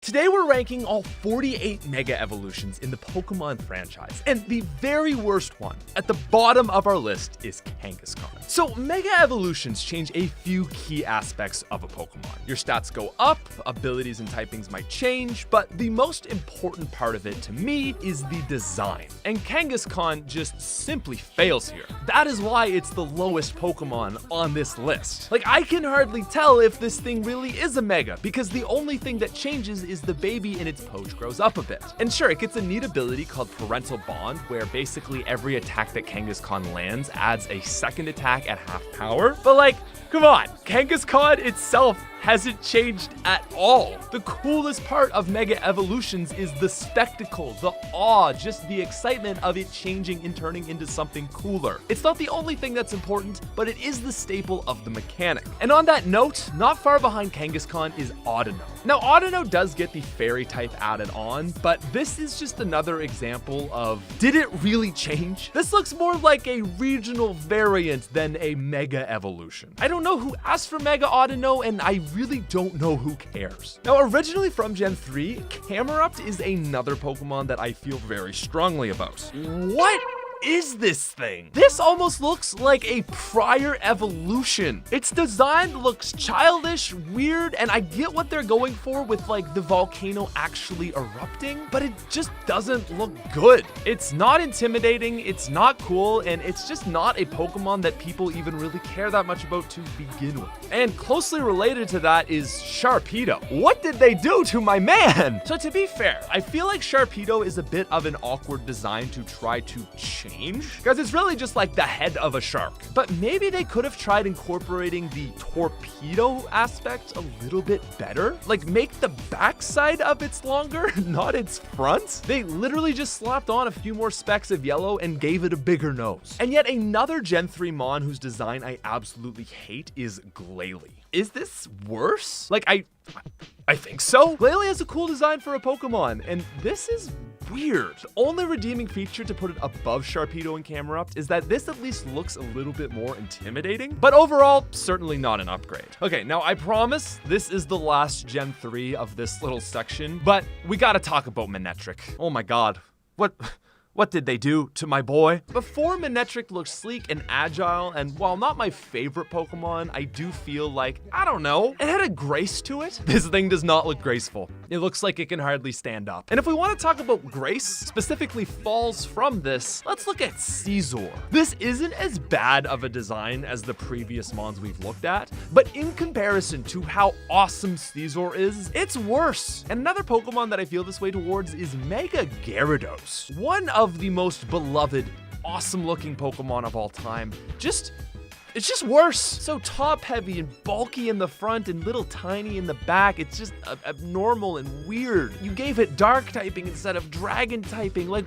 Today we're ranking all 48 Mega Evolutions in the Pokemon franchise, and the very worst one at the bottom of our list is Kangaskhan. So Mega Evolutions change a few key aspects of a Pokemon. Your stats go up, abilities and typings might change, but the most important part of it to me is the design. And Kangaskhan just simply fails here. That is why it's the lowest Pokemon on this list. Like, I can hardly tell if this thing really is a Mega, because the only thing that changes is the baby in its pouch grows up a bit. And sure, it gets a neat ability called Parental Bond, where basically every attack that Kangaskhan lands adds a second attack at half power. But like, come on, Kangaskhan itself hasn't changed at all. The coolest part of Mega Evolutions is the spectacle, the awe, just the excitement of it changing and turning into something cooler. It's not the only thing that's important, but it is the staple of the mechanic. And on that note, not far behind Kangaskhan is Audino. Now, Audino does get the fairy type added on, but this is just another example of, did it really change? This looks more like a regional variant than a Mega Evolution. I don't know who asked for Mega Audino, and I really don't know who cares. Now, originally from Gen 3, Camerupt is another Pokemon that I feel very strongly about. What is this thing? This almost looks like a prior evolution. Its design looks childish, weird, and I get what they're going for with like the volcano actually erupting, but it just doesn't look good. It's not intimidating, it's not cool, and it's just not a Pokemon that people even really care that much about to begin with. And closely related to that is Sharpedo. What did they do to my man? So to be fair, I feel like Sharpedo is a bit of an awkward design to try to change, because it's really just like the head of a shark. But maybe they could have tried incorporating the torpedo aspect a little bit better. Like, make the backside of its longer, not its front. They literally just slapped on a few more specks of yellow and gave it a bigger nose. And yet another Gen 3 Mon whose design I absolutely hate is Glalie. Is this worse? Like, I think so. Glalie has a cool design for a Pokemon, and this is weird. The only redeeming feature to put it above Sharpedo and Camerupt is that this at least looks a little bit more intimidating, but overall, certainly not an upgrade. Okay, now I promise this is the last Gen 3 of this little section, but we gotta talk about Manectric. Oh my god. What did they do to my boy? Before, Manectric looked sleek and agile, and while not my favorite Pokemon, I do feel like, I don't know, it had a grace to it. This thing does not look graceful. It looks like it can hardly stand up. And if we want to talk about grace, specifically falls from this, let's look at Scizor. This isn't as bad of a design as the previous Mons we've looked at, but in comparison to how awesome Scizor is, it's worse. And another Pokemon that I feel this way towards is Mega Gyarados. One of the most beloved, awesome looking Pokemon of all time. It's just worse. So top heavy and bulky in the front and little tiny in the back. It's just abnormal and weird. You gave it dark typing instead of dragon typing. Like,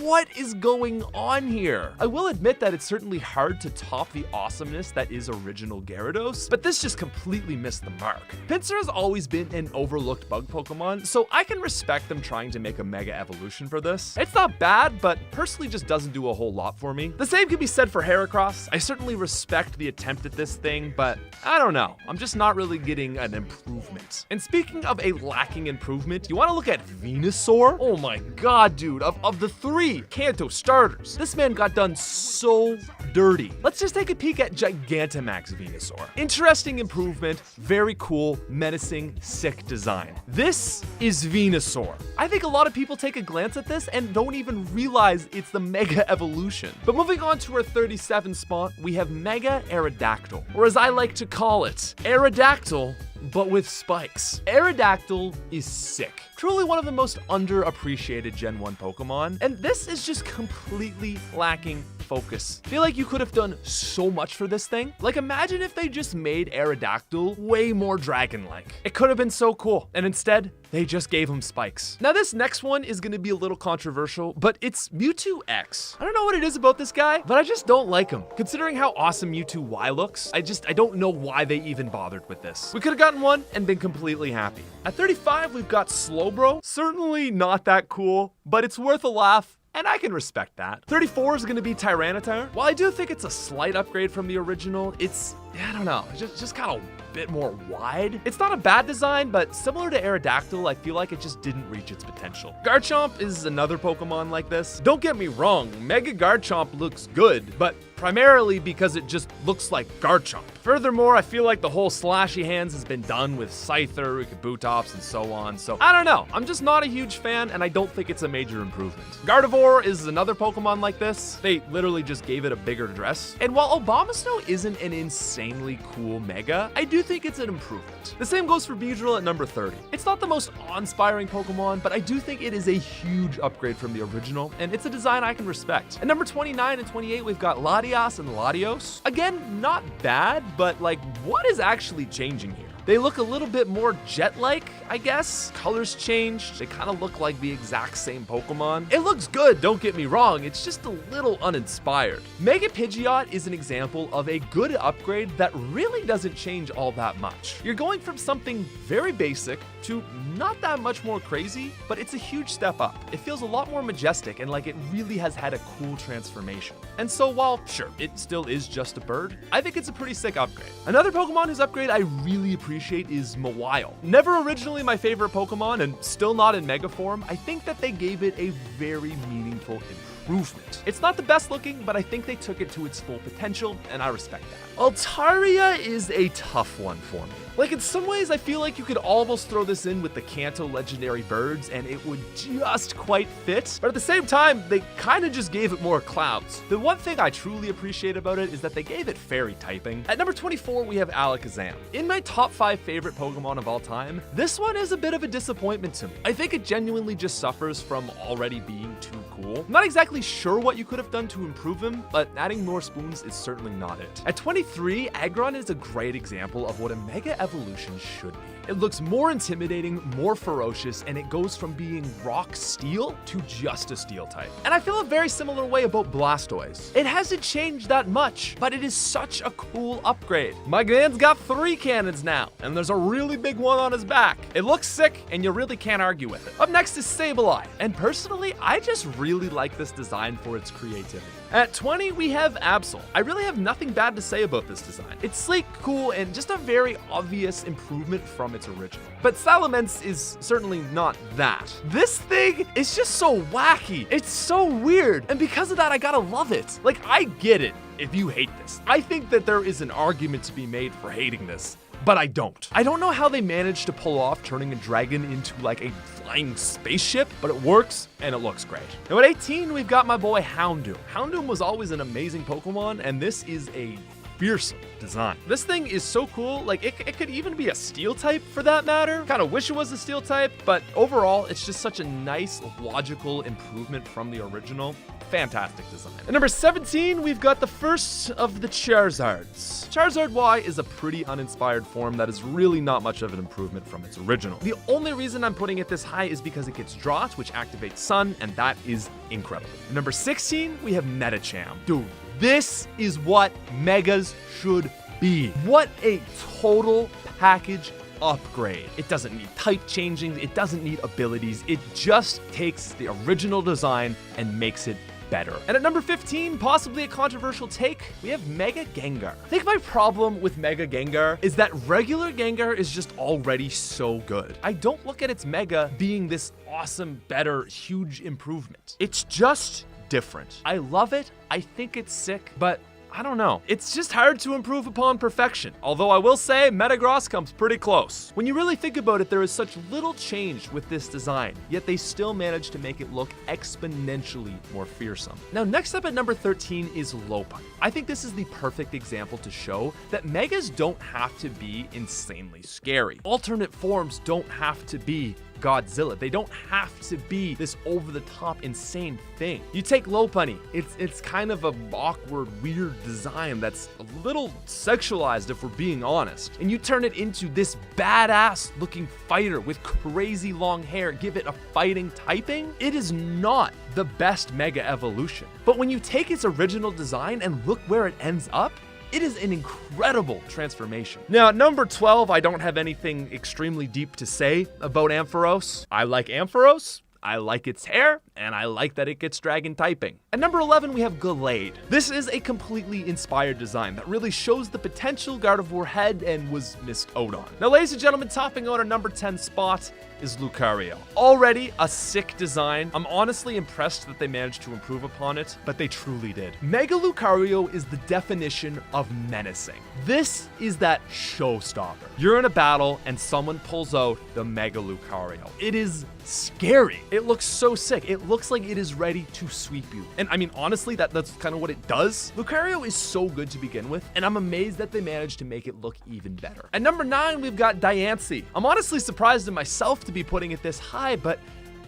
what is going on here? I will admit that it's certainly hard to top the awesomeness that is original Gyarados, but this just completely missed the mark. Pinsir has always been an overlooked bug Pokemon, so I can respect them trying to make a Mega Evolution for this. It's not bad, but personally just doesn't do a whole lot for me. The same can be said for Heracross. I certainly respect the attempt at this thing, but I don't know. I'm just not really getting an improvement. And speaking of a lacking improvement, you want to look at Venusaur? Oh my god, dude. Of the three Kanto starters, this man got done so dirty. Let's just take a peek at Gigantamax Venusaur. Interesting improvement, very cool, menacing, sick design. This is Venusaur. I think a lot of people take a glance at this and don't even realize it's the Mega Evolution. But moving on to our 37th spot, we have Mega Aerodactyl, or as I like to call it, Aerodactyl, but with spikes. Aerodactyl is sick. Truly one of the most underappreciated Gen 1 Pokemon, and this is just completely lacking focus. I feel like you could have done so much for this thing. Like, imagine if they just made Aerodactyl way more dragon-like. It could have been so cool, and instead, they just gave him spikes. Now this next one is gonna be a little controversial, but it's Mewtwo X. I don't know what it is about this guy, but I just don't like him. Considering how awesome Mewtwo Y looks, I don't know why they even bothered with this. We could have gotten one and been completely happy. At 35, we've got Slowbro. Certainly not that cool, but it's worth a laugh, and I can respect that. 34 is gonna be Tyranitar. While I do think it's a slight upgrade from the original, it's, I don't know, just kind of bit more wide. It's not a bad design, but similar to Aerodactyl, I feel like it just didn't reach its potential. Garchomp is another Pokemon like this. Don't get me wrong, Mega Garchomp looks good, but primarily because it just looks like Garchomp. Furthermore, I feel like the whole slashy hands has been done with Scyther, Kabutops, and so on, so I don't know. I'm just not a huge fan, and I don't think it's a major improvement. Gardevoir is another Pokemon like this. They literally just gave it a bigger dress. And while Abomasnow isn't an insanely cool Mega, I do think it's an improvement. The same goes for Beedrill at number 30. It's not the most awe-inspiring Pokemon, but I do think it is a huge upgrade from the original, and it's a design I can respect. At number 29 and 28, we've got Latias and Latios. Again, not bad, but like, what is actually changing here? They look a little bit more jet-like, I guess. Colors changed. They kind of look like the exact same Pokemon. It looks good, don't get me wrong. It's just a little uninspired. Mega Pidgeot is an example of a good upgrade that really doesn't change all that much. You're going from something very basic to not that much more crazy, but it's a huge step up. It feels a lot more majestic and like it really has had a cool transformation. And so while, sure, it still is just a bird, I think it's a pretty sick upgrade. Another Pokemon whose upgrade I really appreciate is Mawile. Never originally my favorite Pokemon and still not in Mega form, I think that they gave it a very meaningful improvement. It's not the best looking, but I think they took it to its full potential, and I respect that. Altaria is a tough one for me. Like, in some ways, I feel like you could almost throw this in with the Kanto legendary birds and it would just quite fit. But at the same time, they kind of just gave it more clouds. The one thing I truly appreciate about it is that they gave it fairy typing. At number 24, we have Alakazam. In my top 5 favorite Pokemon of all time, this one is a bit of a disappointment to me. I think it genuinely just suffers from already being too cool. I'm not exactly sure what you could have done to improve him, but adding more spoons is certainly not it. At 23, Aggron is a great example of what a Mega Evolution should be. It looks more intimidating, more ferocious, and it goes from being rock steel to just a steel type. And I feel a very similar way about Blastoise. It hasn't changed that much, but it is such a cool upgrade. My man's got 3 cannons now, and there's a really big one on his back. It looks sick, and you really can't argue with it. Up next is Sableye, and personally, I just really like this design for its creativity. At 20, we have Absol. I really have nothing bad to say about this design. It's sleek, cool, and just a very obvious improvement from its original. But Salamence is certainly not that. This thing is just so wacky. It's so weird, and because of that, I gotta love it. Like, I get it if you hate this. I think that there is an argument to be made for hating this, but I don't. I don't know how they managed to pull off turning a dragon into like a flying spaceship, but it works and it looks great. Now at 18, we've got my boy Houndoom. Houndoom was always an amazing Pokemon, and this is a fearsome design. This thing is so cool, like it could even be a steel type for that matter. Kind of wish it was a steel type, but overall, it's just such a nice, logical improvement from the original. Fantastic design. At number 17, we've got the first of the Charizards. Charizard Y is a pretty uninspired form that is really not much of an improvement from its original. The only reason I'm putting it this high is because it gets Drought, which activates Sun, and that is incredible. At number 16, we have Medicham. Dude, this is what Megas should be. What a total package upgrade. It doesn't need type changing, it doesn't need abilities, it just takes the original design and makes it better. And at number 15, possibly a controversial take, we have Mega Gengar. I think my problem with Mega Gengar is that regular Gengar is just already so good. I don't look at its Mega being this awesome, better, huge improvement. It's just different. I love it, I think it's sick, but I don't know. It's just hard to improve upon perfection. Although I will say Metagross comes pretty close. When you really think about it, there is such little change with this design, yet they still managed to make it look exponentially more fearsome. Now, next up at number 13 is Lopunny. I think this is the perfect example to show that Megas don't have to be insanely scary. Alternate forms don't have to be Godzilla. They don't have to be this over-the-top insane thing. You take Lopunny, it's kind of a awkward, weird design that's a little sexualized if we're being honest. And you turn it into this badass looking fighter with crazy long hair, give it a fighting typing. It is not the best Mega Evolution. But when you take its original design and look where it ends up, it is an incredible transformation. Now, at number 12, I don't have anything extremely deep to say about Ampharos. I like Ampharos, I like its hair, and I like that it gets dragon typing. At number 11, we have Gallade. This is a completely inspired design that really shows the potential Gardevoir had and was missed out on. Now, ladies and gentlemen, topping out our number 10 spot is Lucario. Already a sick design. I'm honestly impressed that they managed to improve upon it, but they truly did. Mega Lucario is the definition of menacing. This is that showstopper. You're in a battle and someone pulls out the Mega Lucario. It is scary. It looks so sick. It looks like it is ready to sweep you. And I mean, honestly, that's kind of what it does. Lucario is so good to begin with, and I'm amazed that they managed to make it look even better. At number 9, we've got Diancie. I'm honestly surprised in myself to be putting it this high, but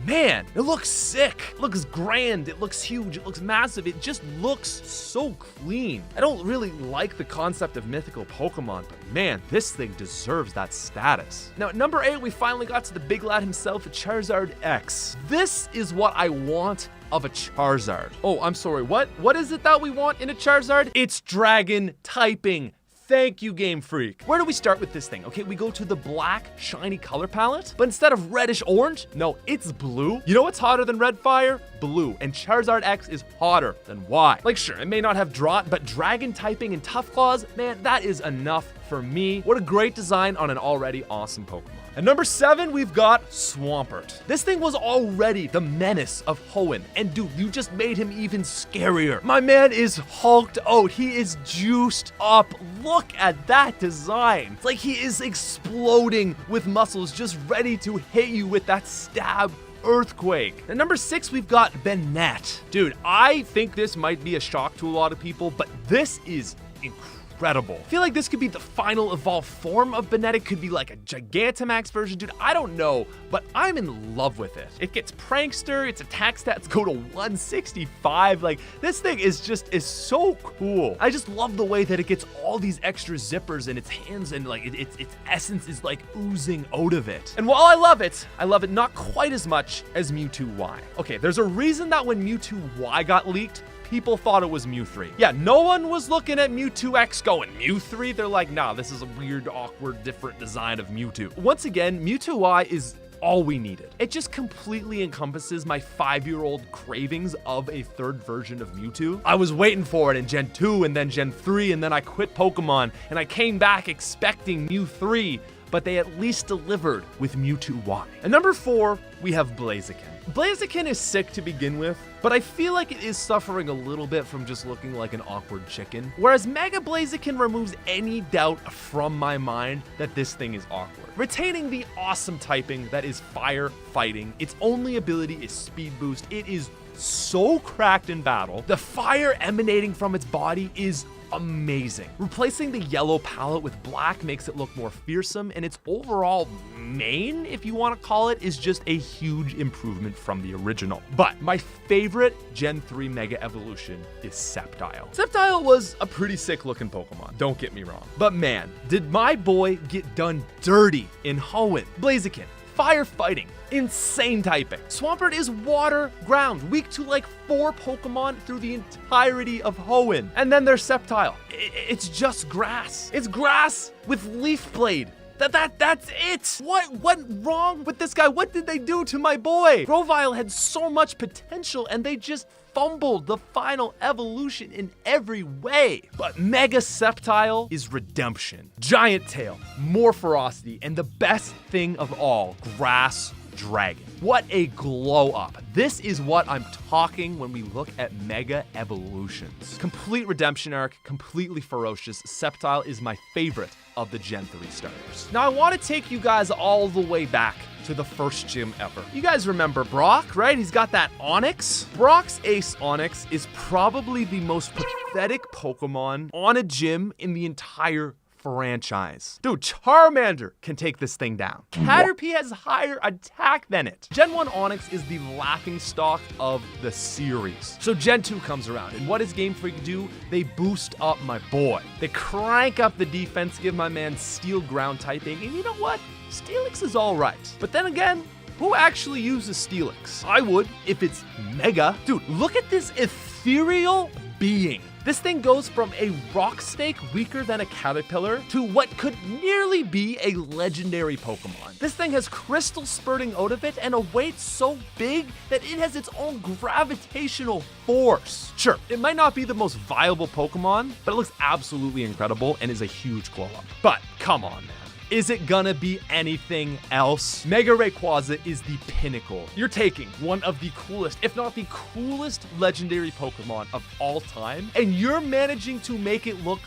man, it looks sick. It looks grand. It looks huge. It looks massive. It just looks so clean. I don't really like the concept of mythical Pokemon, but man, this thing deserves that status. Now, at number 8, we finally got to the big lad himself, Charizard X. This is what I want of a Charizard. Oh, I'm sorry, what is it that we want in a Charizard? It's dragon typing. Thank you, Game Freak. Where do we start with this thing? Okay, we go to the black, shiny color palette, but instead of reddish orange, no, it's blue. You know what's hotter than red fire? Blue. And Charizard X is hotter than Y. Like, sure, it may not have Draught, but dragon typing and Tough Claws, man, that is enough for me. What a great design on an already awesome Pokemon. At number 7, we've got Swampert. This thing was already the menace of Hoenn, and dude, you just made him even scarier. My man is hulked out. He is juiced up. Look at that design. It's like he is exploding with muscles, just ready to hit you with that stab earthquake. At number 6, we've got Banette. Dude, I think this might be a shock to a lot of people, but this is incredible. I feel like this could be the final evolved form of Banette. It could be like a Gigantamax version, dude. I don't know, but I'm in love with it. It gets prankster, its attack stats go to 165. Like, this thing is so cool. I just love the way that it gets all these extra zippers in its hands, and like its essence is like oozing out of it. And while I love it not quite as much as Mewtwo Y. Okay, there's a reason that when Mewtwo Y got leaked, people thought it was Mew 3. Yeah, no one was looking at Mewtwo X going, Mew 3? They're like, nah, this is a weird, awkward, different design of Mewtwo. Once again, Mewtwo Y is all we needed. It just completely encompasses my 5-year-old cravings of a third version of Mewtwo. I was waiting for it in Gen 2 and then Gen 3, and then I quit Pokemon, and I came back expecting Mew 3, but they at least delivered with Mewtwo Y. At number 4, we have Blaziken. Blaziken is sick to begin with, but I feel like it is suffering a little bit from just looking like an awkward chicken. Whereas Mega Blaziken removes any doubt from my mind that this thing is awkward. Retaining the awesome typing that is fire fighting, its only ability is speed boost. It is so cracked in battle. The fire emanating from its body is amazing. Replacing the yellow palette with black makes it look more fearsome, and its overall mane, if you want to call it, is just a huge improvement from the original. But my favorite Gen 3 Mega Evolution is Sceptile. Sceptile was a pretty sick looking Pokemon, don't get me wrong. But man, did my boy get done dirty in Hoenn. Blaziken, fire fighting, insane typing. Swampert is water ground, weak to like 4 Pokemon through the entirety of Hoenn. And then there's Sceptile. It's just grass. It's grass with Leaf Blade. That's it. What went wrong with this guy? What did they do to my boy? Grovyle had so much potential, and they just fumbled the final evolution in every way. But Mega Sceptile is redemption. Giant tail, more ferocity, and the best thing of all, Grass Dragon. What a glow up. This is what I'm talking when we look at Mega Evolutions. Complete redemption arc, completely ferocious. Sceptile is my favorite of the Gen 3 starters. Now I want to take you guys all the way back to the first gym ever. You guys remember Brock, right? He's got that Onix. Brock's Ace Onix is probably the most pathetic Pokemon on a gym in the entire franchise. Dude, Charmander can take this thing down. Caterpie has higher attack than it. Gen 1 Onix is the laughingstock of the series. So Gen 2 comes around, and what does Game Freak do? They boost up my boy. They crank up the defense, give my man Steel ground typing, and you know what? Steelix is all right. But then again, who actually uses Steelix? I would, if it's Mega. Dude, look at this ethereal being. This thing goes from a rock snake weaker than a caterpillar to what could nearly be a legendary Pokemon. This thing has crystal spurting out of it and a weight so big that it has its own gravitational force. Sure, it might not be the most viable Pokemon, but it looks absolutely incredible and is a huge glow up. But come on, man. Is it gonna be anything else? Mega Rayquaza is the pinnacle. You're taking one of the coolest, if not the coolest legendary Pokemon of all time, and you're managing to make it look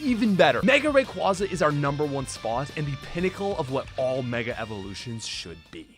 even better. Mega Rayquaza is our #1 spot and the pinnacle of what all Mega Evolutions should be.